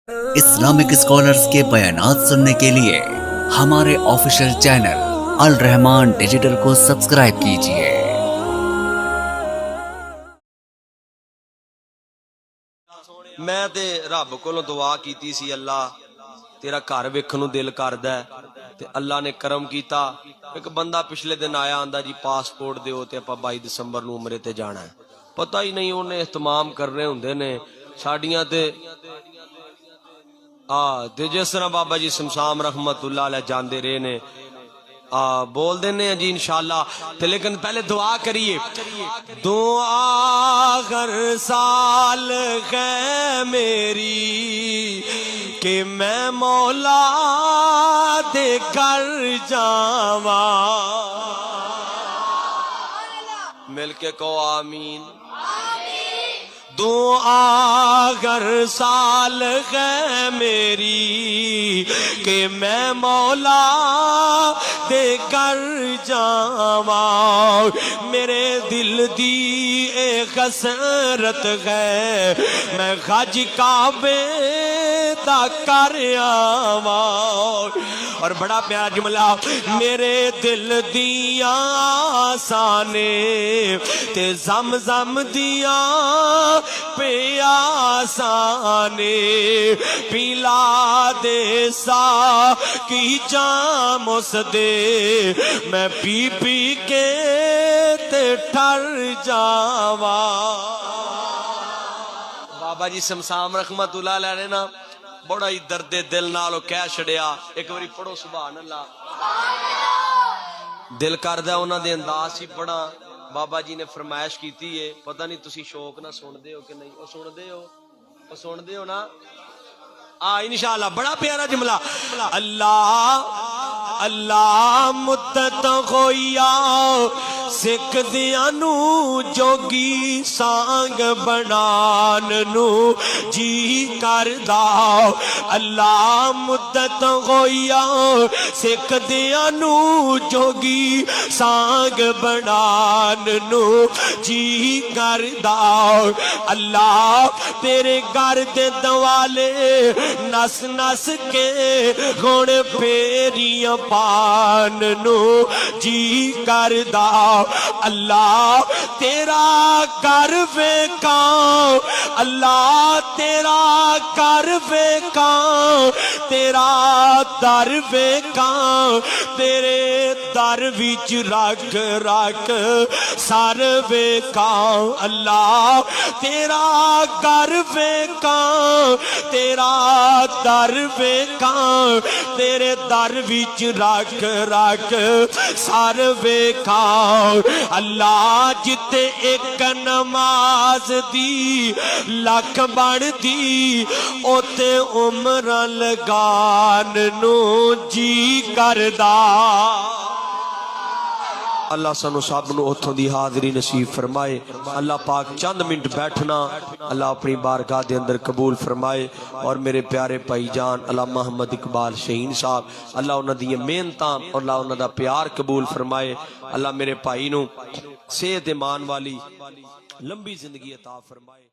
Islamic scholars के बयानात सुनने के लिए हमारे ऑफिशियल चैनल अल रहमान डिजिटल को सब्सक्राइब कीजिए। मैं ते रब कोलों दुआ कीती सी, अल्लाह तेरा घर वेखण नूं दिल करदा है ते अल्लाह ने करम कीता। एक बंदा पिछले दिन आया, आंदा जी पासपोर्ट दिओ ते आपां 22 दिसंबर नूं उमरे ते जाना है। पता ही नहीं उन्हें इहतमाम करने हुंदे ने साडियां ते जिस तरह बाबा जी शमशाम रहमतुल्लाह अलैह जाते रहे ने बोल देने जी इंशाअल्लाह ते, लेकिन पहले दुआ करिए। दुआ हर साल है मेरी कि मैं मौला दे कर जावा, मिलके को आमीन। दुआ हर साल है मेरी कि मैं मौला दे कर जावा, मेरे दिल दी एक हसरत है मैं हज काबे दा कर आवा। और बड़ा प्यार जुमला, मेरे दिल दिया आसाने ते जम दिया प्यासाने पिला दे सा की जाम उस दे, मैं पी पी के ते ठर जावा। बाबा जी शमशाम रहमतुल्लाह अलैह ने ना बड़ा ही दर्दे दिल नाल कह छड़िया। एक बारी पढ़ो सुभान अल्लाह। दिल करदा उन्हां दे अंदाज ही बड़ा। बाबा जी ने फरमाइश की है, पता नहीं तुसी शौक ना सुनते हो कि नहीं। वो सुनते हो ना। इंशाअल्लाह बड़ा प्यारा जुमला। अल्लाह अल्लाह मुद्दत होइया सिख दियां नू जोगी सांग बनान नू जी करदा। अल्लाह मुद्दत होइया सिख दियां नू जोगी सांग बनान नू जी करदा। अल्लाह तेरे घर दे दवाले नस नस के गुण फेरियां पान नू जी करदा। अल्लाह तेरा घर वेखा, अल्लाह तेरा घर वेखा, तेरा दर वेखा, तेरे दर विच रख रख सर वेखा। अल्लाह तेरा घर वेखा, तेरा दर वेखा, तेरे दर विच रख रख सर वेखा। अल्लाह जिते एक नमाज दी लख बनदी ओते उम्र लगान नू जी करदा। अल्लाह सानू सब नू उथों दी हाजरी नसीब फरमाए। अल्लाह पाक चंद मिनट बैठना अल्लाह अपनी बारगाह दे अंदर कबूल फरमाए। और मेरे प्यारे भाई जान अल्लाह मोहम्मद इकबाल शहीन साहब, अल्लाह उन्हां दी मेहनतां और अल्लाह उन्हां दा प्यार कबूल फरमाए। अल्लाह मेरे भाई नू सेहत ईमान वाली लंबी जिंदगी अता फरमाए।